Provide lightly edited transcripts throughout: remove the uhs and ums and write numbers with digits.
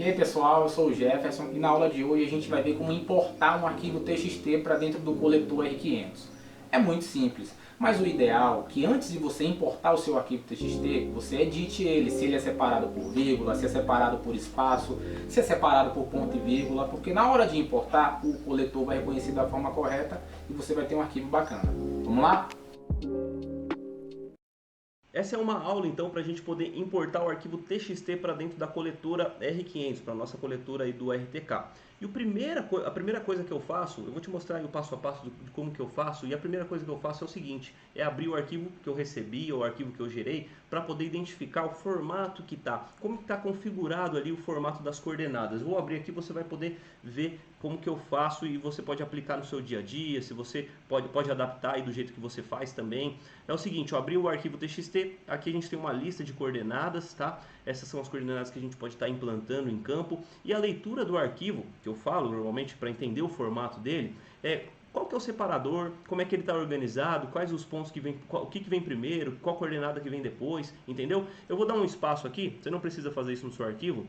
E aí pessoal, eu sou o Jefferson e na aula de hoje a gente vai ver como importar um arquivo TXT para dentro do coletor R500. É muito simples, mas o ideal é que antes de você importar o seu arquivo TXT, você edite ele, se ele é separado por vírgula, se é separado por espaço, se é separado por ponto e vírgula, porque na hora de importar o coletor vai reconhecer da forma correta e você vai ter um arquivo bacana. Vamos lá? Essa é uma aula então para a gente poder importar o arquivo TXT para dentro da coletora R500, para a nossa coletora aí do RTK. E a primeira coisa que eu faço, eu vou te mostrar aí o passo a passo de como que eu faço, e a primeira coisa que eu faço é o seguinte, é abrir o arquivo que eu recebi, ou o arquivo que eu gerei, para poder identificar o formato que está, como está configurado ali o formato das coordenadas. Vou abrir aqui, você vai poder ver como que eu faço e você pode aplicar no seu dia a dia, se você pode adaptar aí do jeito que você faz também. É o seguinte, eu abri o arquivo TXT, aqui a gente tem uma lista de coordenadas, tá? Essas são as coordenadas que a gente pode estar implantando em campo. E a leitura do arquivo, que eu falo normalmente para entender o formato dele, é qual que é o separador, como é que ele está organizado, quais os pontos que vem, o que vem primeiro, qual coordenada que vem depois, entendeu? Eu vou dar um espaço aqui, você não precisa fazer isso no seu arquivo.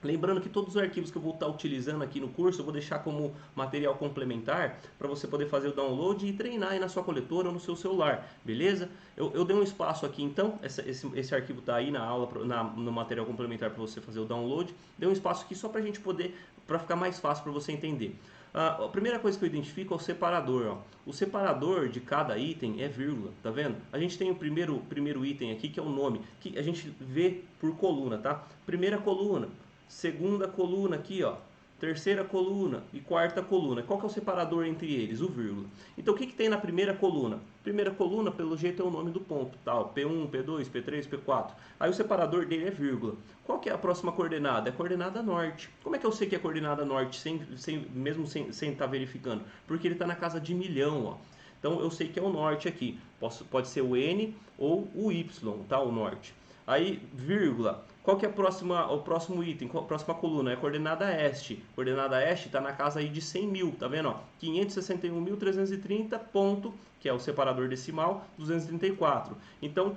Lembrando que todos os arquivos que eu vou estar utilizando aqui no curso, eu vou deixar como material complementar para você poder fazer o download e treinar aí na sua coletora ou no seu celular, beleza? Eu dei um espaço aqui então, esse arquivo está aí na aula, no material complementar para você fazer o download. Dei um espaço aqui só para a gente poder, para ficar mais fácil para você entender. A primeira coisa que eu identifico é o separador. Ó. O separador de cada item é vírgula, tá vendo? A gente tem o primeiro item aqui que é o nome, que a gente vê por coluna, tá? Primeira coluna. Segunda coluna aqui, ó, terceira coluna e quarta coluna. Qual que é o separador entre eles? O vírgula. Então, o que tem na primeira coluna? Primeira coluna, pelo jeito, é o nome do ponto, tá? P1, P2, P3, P4. Aí o separador dele é vírgula. Qual que é a próxima coordenada? É a coordenada norte. Como é que eu sei que é a coordenada norte, mesmo sem estar verificando? Porque ele está na casa de milhão, ó. Então, eu sei que é o norte aqui. Pode ser o N ou o Y, tá? O norte. Aí, vírgula. Qual que é o próximo item, a próxima coluna? É a coordenada este. A coordenada este está na casa aí de 100 mil, tá vendo? 561.330 ponto, que é o separador decimal, 234. Então,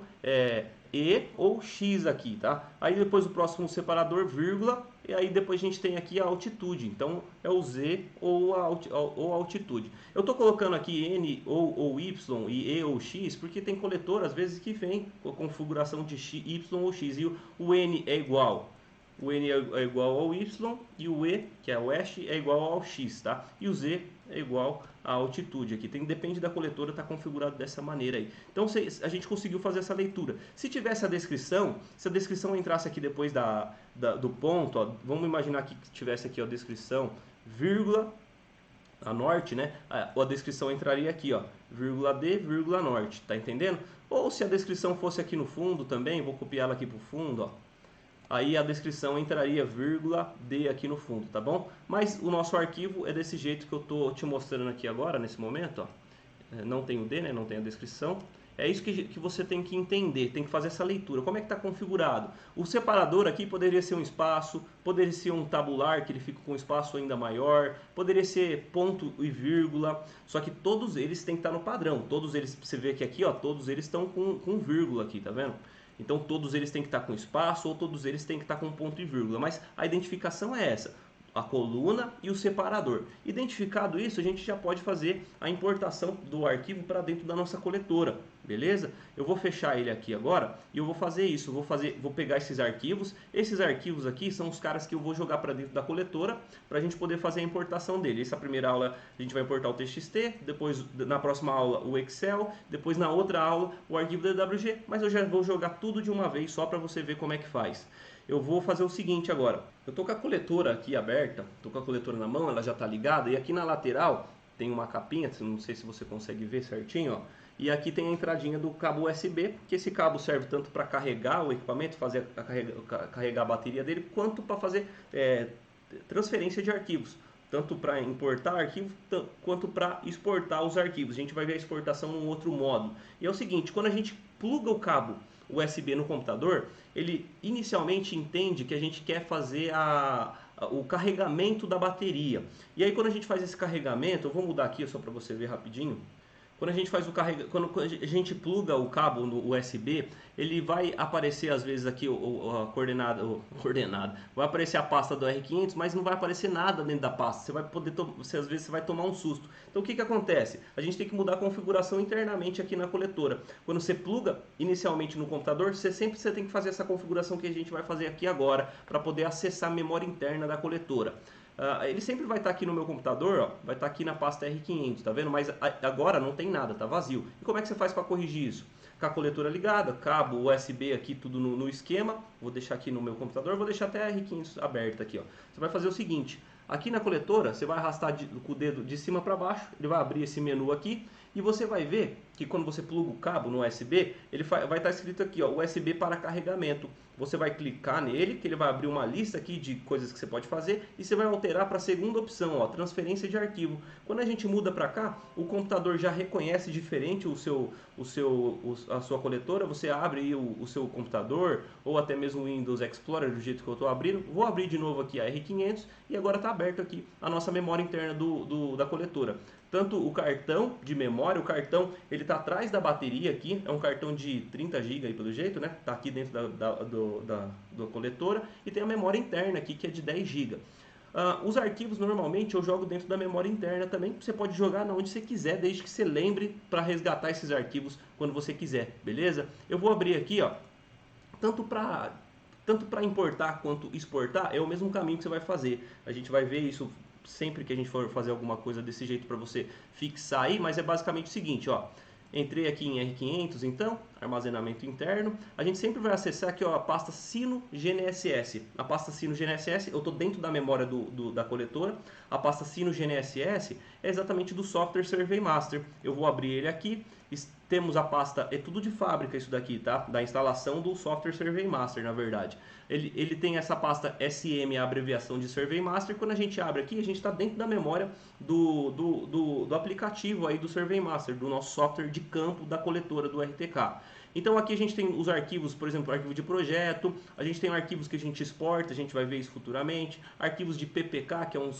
E ou X aqui, tá? Aí depois o próximo separador, vírgula, e aí depois a gente tem aqui a altitude. Então, é o Z ou a altitude. Eu estou colocando aqui N ou Y e E ou X, porque tem coletor, às vezes, que vem com a configuração de X, Y ou X. E o N é igual. O N é igual ao Y e o E, que é o oeste, é igual ao X, tá? E o Z é igual à altitude aqui. Depende da coletora, está configurado dessa maneira aí. Então a gente conseguiu fazer essa leitura. Se tivesse a descrição, se a descrição entrasse aqui depois do ponto, ó, vamos imaginar que tivesse aqui a descrição, vírgula, a norte, né? A descrição entraria aqui, ó, vírgula D, vírgula norte, tá entendendo? Ou se a descrição fosse aqui no fundo também, vou copiar ela aqui para o fundo, ó. Aí a descrição entraria vírgula D aqui no fundo, tá bom? Mas o nosso arquivo é desse jeito que eu tô te mostrando aqui agora, nesse momento, ó. Não tem o D, né? Não tem a descrição. É isso que você tem que entender, tem que fazer essa leitura. Como é que está configurado? O separador aqui poderia ser um espaço, poderia ser um tabular, que ele fica com um espaço ainda maior, poderia ser ponto e vírgula, só que todos eles têm que estar no padrão. Todos eles, você vê que aqui, ó, todos eles estão com vírgula aqui, tá vendo? Então todos eles têm que estar com espaço ou todos eles têm que estar com ponto e vírgula. Mas a identificação é essa, a coluna e o separador. Identificado isso, a gente já pode fazer a importação do arquivo para dentro da nossa coletora, beleza? Eu vou fechar ele aqui agora e eu vou fazer isso. Vou pegar esses arquivos. Esses arquivos aqui são os caras que eu vou jogar para dentro da coletora para a gente poder fazer a importação dele. Essa primeira aula a gente vai importar o TXT, depois na próxima aula o Excel, depois na outra aula o arquivo DWG, mas eu já vou jogar tudo de uma vez só para você ver como é que faz. Eu vou fazer o seguinte agora. Eu estou com a coletora aqui aberta, estou com a coletora na mão, ela já está ligada, e aqui na lateral tem uma capinha, não sei se você consegue ver certinho, ó. E aqui tem a entradinha do cabo USB, que esse cabo serve tanto para carregar o equipamento, carregar a bateria dele, quanto para fazer transferência de arquivos. Tanto para importar arquivos, quanto para exportar os arquivos. A gente vai ver a exportação num outro modo. E é o seguinte, quando a gente pluga o cabo USB no computador, ele inicialmente entende que a gente quer fazer o carregamento da bateria. E aí quando a gente faz esse carregamento, eu vou mudar aqui só para você ver rapidinho. Quando a gente faz quando a gente pluga o cabo no USB, ele vai aparecer às vezes aqui a coordenada, vai aparecer a pasta do R500, mas não vai aparecer nada dentro da pasta. Você às vezes você vai tomar um susto. Então o que acontece? A gente tem que mudar a configuração internamente aqui na coletora. Quando você pluga inicialmente no computador, você tem que fazer essa configuração que a gente vai fazer aqui agora para poder acessar a memória interna da coletora. Ele sempre vai estar aqui no meu computador, ó, vai estar aqui na pasta R500, tá vendo? Mas agora não tem nada, tá vazio. E como é que você faz para corrigir isso? Com a coletora ligada, cabo USB aqui, tudo no esquema. Vou deixar aqui no meu computador, vou deixar até a R500 aberta aqui, ó. Você vai fazer o seguinte, aqui na coletora, você vai arrastar com o dedo de cima para baixo, ele vai abrir esse menu aqui, e você vai ver que quando você pluga o cabo no USB, ele vai estar escrito aqui, ó, USB para carregamento. Você vai clicar nele, que ele vai abrir uma lista aqui de coisas que você pode fazer, e você vai alterar para a segunda opção, ó, transferência de arquivo. Quando a gente muda para cá, o computador já reconhece diferente a sua coletora. Você abre aí o seu computador, ou até mesmo o Windows Explorer, do jeito que eu estou abrindo. Vou abrir de novo aqui a R500, e agora está aberto aqui a nossa memória interna da coletora. Tanto o cartão de memória, o cartão ele está atrás da bateria aqui, é um cartão de 30 GB aí pelo jeito, né? Está aqui dentro da coletora, e tem a memória interna aqui que é de 10 GB. Os arquivos normalmente eu jogo dentro da memória interna também. Você pode jogar onde você quiser, desde que você lembre para resgatar esses arquivos quando você quiser, beleza? Eu vou abrir aqui, ó, tanto para importar quanto exportar, é o mesmo caminho que você vai fazer. A gente vai ver isso sempre que a gente for fazer alguma coisa desse jeito para você fixar aí, mas é basicamente o seguinte, ó. Entrei aqui em R500, então, armazenamento interno. A gente sempre vai acessar aqui, ó, a pasta Sino GNSS. A pasta Sino GNSS, eu estou dentro da memória da coletora. A pasta Sino GNSS é exatamente do software Survey Master. Eu vou abrir ele aqui. Temos a pasta, é tudo de fábrica isso daqui, tá? Da instalação do software Survey Master, na verdade. Ele tem essa pasta SM, a abreviação de Survey Master. Quando a gente abre aqui, a gente está dentro da memória do aplicativo aí do Survey Master, do nosso software de campo da coletora do RTK. Então aqui a gente tem os arquivos, por exemplo, arquivo de projeto, a gente tem arquivos que a gente exporta, a gente vai ver isso futuramente, arquivos de PPK, que é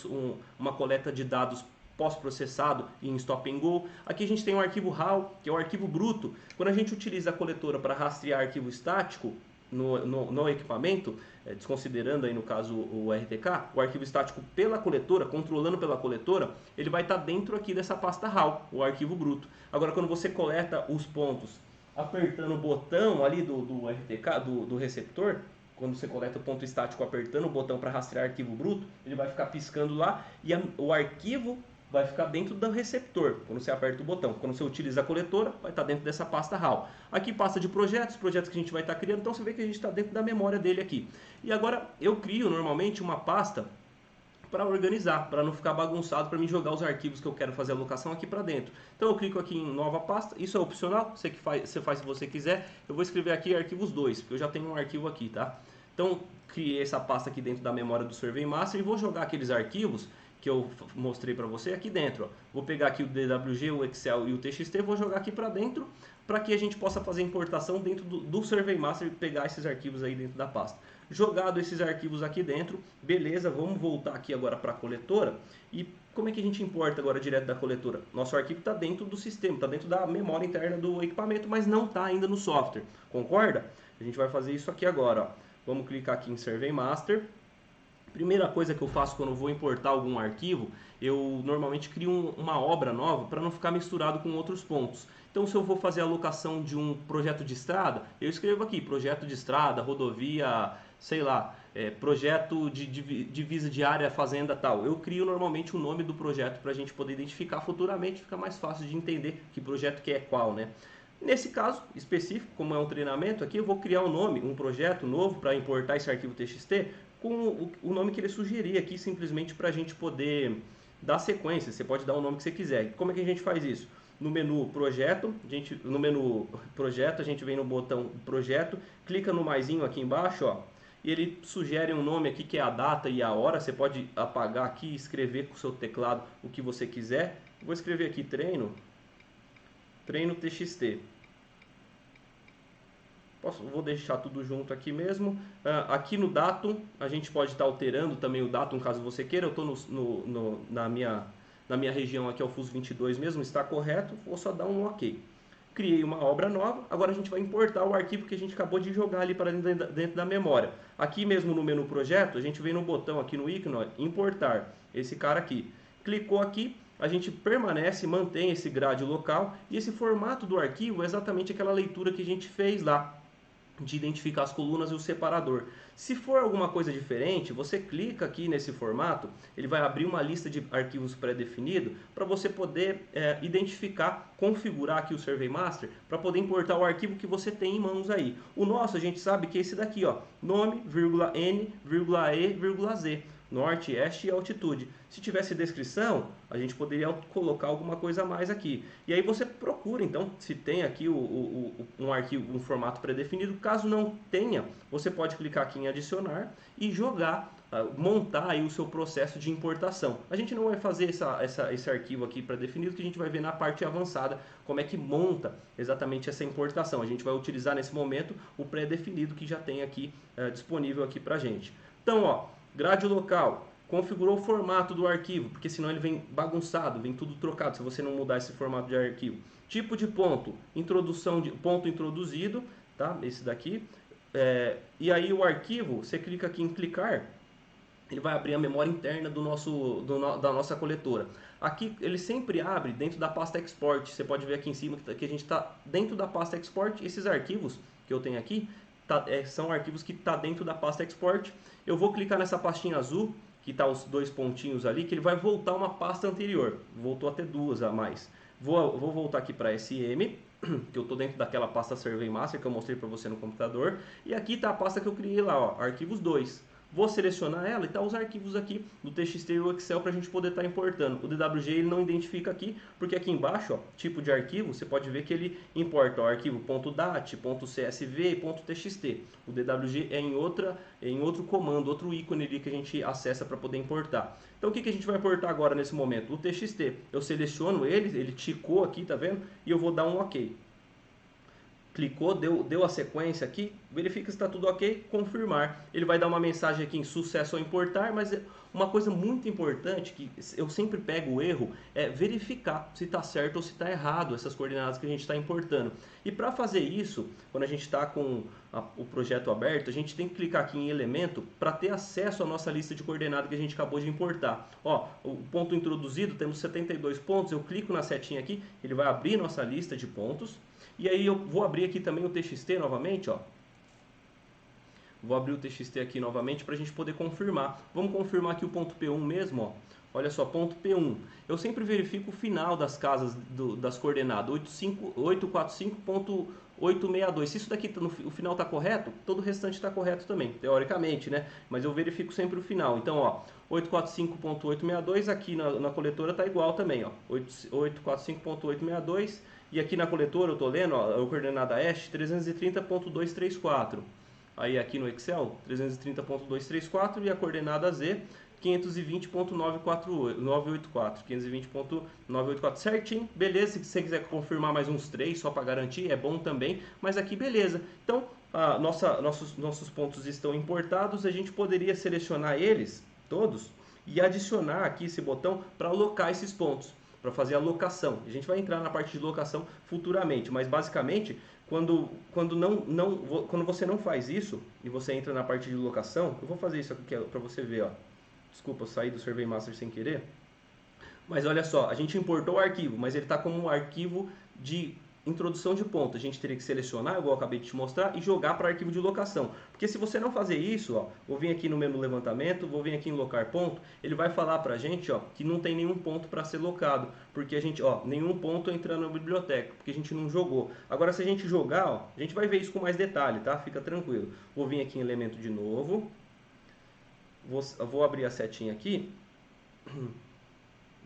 uma coleta de dados pós-processado em Stop and Go. Aqui a gente tem um arquivo RAW, que é o arquivo bruto. Quando a gente utiliza a coletora para rastrear arquivo estático no equipamento, desconsiderando aí no caso o RTK, o arquivo estático pela coletora, controlando pela coletora, ele vai estar dentro aqui dessa pasta RAW, o arquivo bruto. Agora quando você coleta os pontos apertando o botão ali do RTK, do receptor, quando você coleta o ponto estático apertando o botão para rastrear arquivo bruto, ele vai ficar piscando lá e o arquivo vai ficar dentro do receptor, quando você aperta o botão. Quando você utiliza a coletora, vai estar dentro dessa pasta RAW. Aqui pasta de projetos que a gente vai estar criando, então você vê que a gente está dentro da memória dele aqui. E agora eu crio normalmente uma pasta para organizar, para não ficar bagunçado, para mim jogar os arquivos que eu quero fazer a alocação aqui para dentro. Então eu clico aqui em nova pasta, isso é opcional, você faz se você quiser. Eu vou escrever aqui arquivos 2, porque eu já tenho um arquivo aqui, tá? Então criei essa pasta aqui dentro da memória do Survey Master e vou jogar aqueles arquivos que eu mostrei para você aqui dentro, ó. Vou pegar aqui o DWG, o Excel e o TXT, vou jogar aqui para dentro, para que a gente possa fazer importação dentro do Survey Master e pegar esses arquivos aí dentro da pasta. Jogado esses arquivos aqui dentro, beleza, vamos voltar aqui agora para a coletora. E como é que a gente importa agora direto da coletora? Nosso arquivo está dentro do sistema, está dentro da memória interna do equipamento, mas não está ainda no software, concorda? A gente vai fazer isso aqui agora, ó. Vamos clicar aqui em Survey Master. Primeira coisa que eu faço quando eu vou importar algum arquivo, eu normalmente crio uma obra nova para não ficar misturado com outros pontos. Então se eu vou fazer a alocação de um projeto de estrada, eu escrevo aqui, projeto de estrada, rodovia, sei lá, projeto de divisa de área, fazenda tal. Eu crio normalmente o nome do projeto para a gente poder identificar futuramente, fica mais fácil de entender que projeto que é qual, né? Nesse caso específico, como é um treinamento aqui, eu vou criar um projeto novo para importar esse arquivo TXT com o nome que ele sugerir aqui, simplesmente para a gente poder dar sequência. Você pode dar o nome que você quiser. Como é que a gente faz isso? No menu projeto, a gente vem no botão projeto, clica no maisinho aqui embaixo, ó, e ele sugere um nome aqui que é a data e a hora. Você pode apagar aqui e escrever com o seu teclado o que você quiser. Vou escrever aqui treino TXT. Vou deixar tudo junto aqui mesmo. Aqui no datum, a gente pode estar alterando também o datum caso você queira. Eu estou na na minha região aqui é o FUS 22 mesmo, está correto, vou só dar um OK. Criei uma obra nova, agora a gente vai importar o arquivo que a gente acabou de jogar ali para dentro da memória. Aqui mesmo no menu projeto, a gente vem no botão aqui no ícone, ó, importar, esse cara aqui. Clicou aqui, a gente permanece, mantém esse grade local e esse formato do arquivo é exatamente aquela leitura que a gente fez lá, de identificar as colunas e o separador. Se for alguma coisa diferente, você clica aqui nesse formato, ele vai abrir uma lista de arquivos pré-definido para você poder identificar, configurar aqui o Survey Master para poder importar o arquivo que você tem em mãos aí. O nosso a gente sabe que é esse daqui, ó, nome, N, E, Z. Norte, este e altitude. Se tivesse descrição, a gente poderia colocar alguma coisa a mais aqui. E aí você procura, então, se tem aqui um arquivo, um formato pré-definido. Caso não tenha, você pode clicar aqui em adicionar e jogar, montar aí o seu processo de importação. A gente não vai fazer esse arquivo aqui pré-definido, que a gente vai ver na parte avançada como é que monta exatamente essa importação. A gente vai utilizar nesse momento o pré-definido que já tem aqui disponível aqui pra gente. Então, ó, grade local, configurou o formato do arquivo, porque senão ele vem bagunçado, vem tudo trocado se você não mudar esse formato de arquivo. Tipo de ponto, introdução de ponto introduzido, tá? Esse daqui. E aí o arquivo, você clica aqui em clicar, ele vai abrir a memória interna da nossa coletora. Aqui ele sempre abre dentro da pasta export. Você pode ver aqui em cima que a gente está dentro da pasta export. Esses arquivos que eu tenho aqui são arquivos que estão dentro da pasta export. Eu vou clicar nessa pastinha azul, que está os dois pontinhos ali, que ele vai voltar uma pasta anterior. Voltou até duas a mais. Vou voltar aqui para SM, que eu estou dentro daquela pasta Survey Master que eu mostrei para você no computador. E aqui está a pasta que eu criei lá, ó, arquivos 2. Vou selecionar ela e tá os arquivos aqui do TXT e o Excel para a gente poder estar importando. O DWG ele não identifica aqui, porque aqui embaixo, ó, tipo de arquivo, você pode ver que ele importa o arquivo .dat, .csv e .txt. O DWG é em outro comando, outro ícone ali que a gente acessa para poder importar. Então o que a gente vai importar agora nesse momento? O TXT. Eu seleciono ele ticou aqui, tá vendo? E eu vou dar um OK. Clicou, deu a sequência aqui, verifica se está tudo ok, confirmar. Ele vai dar uma mensagem aqui em sucesso ao importar, mas uma coisa muito importante que eu sempre pego o erro é verificar se está certo ou se está errado essas coordenadas que a gente está importando. E para fazer isso, quando a gente está com o projeto aberto, a gente tem que clicar aqui em elemento para ter acesso à nossa lista de coordenadas que a gente acabou de importar. Ó, o ponto introduzido, temos 72 pontos, eu clico na setinha aqui, ele vai abrir nossa lista de pontos. E aí eu vou abrir aqui também o TXT novamente, ó. Vou abrir o TXT aqui novamente para a gente poder confirmar. Vamos confirmar aqui o ponto P1 mesmo, ó. Olha só, ponto P1. Eu sempre verifico o final das casas das coordenadas, 845.862. Se isso daqui o final está correto, todo o restante está correto também, teoricamente, né? Mas eu verifico sempre o final. Então, ó, 845.862 aqui na coletora está igual também, ó. 845.862. E aqui na coletora eu estou lendo, ó, a coordenada hash 330.234. Aí aqui no Excel, 330.234 e a coordenada Z 520.984, 520.984, certinho, beleza. Se você quiser confirmar mais uns 3 só para garantir, é bom também, mas aqui beleza. Então, nossos pontos estão importados, a gente poderia selecionar eles todos e adicionar aqui esse botão para alocar esses pontos, para fazer a locação. A gente vai entrar na parte de locação futuramente, mas basicamente quando você não faz isso e você entra na parte de locação, eu vou fazer isso aqui para você ver, ó. Desculpa, eu saí do Survey Master sem querer. Mas olha só, a gente importou o arquivo, mas ele está como um arquivo de introdução de ponto. A gente teria que selecionar, igual eu acabei de te mostrar, e jogar para arquivo de locação. Porque se você não fazer isso, ó, vou vir aqui no menu levantamento, vou vir aqui em locar ponto, ele vai falar para a gente, ó, que não tem nenhum ponto para ser locado. Porque a gente, ó, nenhum ponto entrando na biblioteca, porque a gente não jogou. Agora se a gente jogar, ó, a gente vai ver isso com mais detalhe, tá? Fica tranquilo. Vou vir aqui em elemento de novo. Vou abrir a setinha aqui,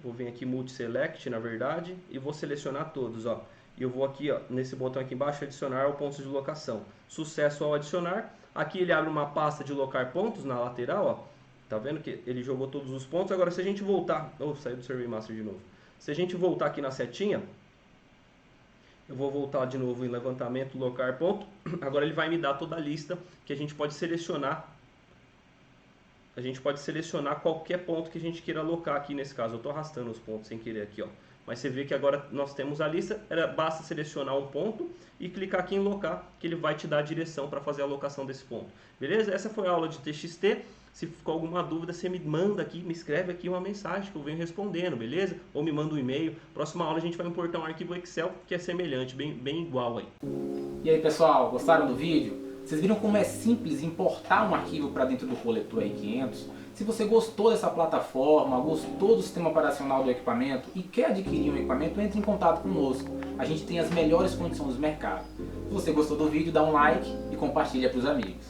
vou vir aqui multi-select na verdade e vou selecionar todos, ó. E eu vou aqui, ó, nesse botão aqui embaixo, adicionar o ponto de locação. Sucesso ao adicionar. Aqui ele abre uma pasta de locar pontos na lateral, ó. Tá vendo que ele jogou todos os pontos. Agora se a gente voltar, saiu do Survey Master de novo. Se a gente voltar aqui na setinha, eu vou voltar de novo em levantamento, locar ponto. Agora ele vai me dar toda a lista que a gente pode selecionar a gente pode selecionar qualquer ponto que a gente queira alocar aqui nesse caso. Eu estou arrastando os pontos sem querer aqui, ó. Mas você vê que agora nós temos a lista, basta selecionar um ponto e clicar aqui em locar, que ele vai te dar a direção para fazer a alocação desse ponto. Beleza? Essa foi a aula de TXT. Se ficou alguma dúvida, você me manda aqui, me escreve aqui uma mensagem que eu venho respondendo, beleza? Ou me manda um e-mail. Próxima aula a gente vai importar um arquivo Excel que é semelhante, bem igual aí. E aí pessoal, gostaram do vídeo? Vocês viram como é simples importar um arquivo para dentro do coletor R500? Se você gostou dessa plataforma, gostou do sistema operacional do equipamento e quer adquirir um equipamento, entre em contato conosco. A gente tem as melhores condições do mercado. Se você gostou do vídeo, dá um like e compartilha para os amigos.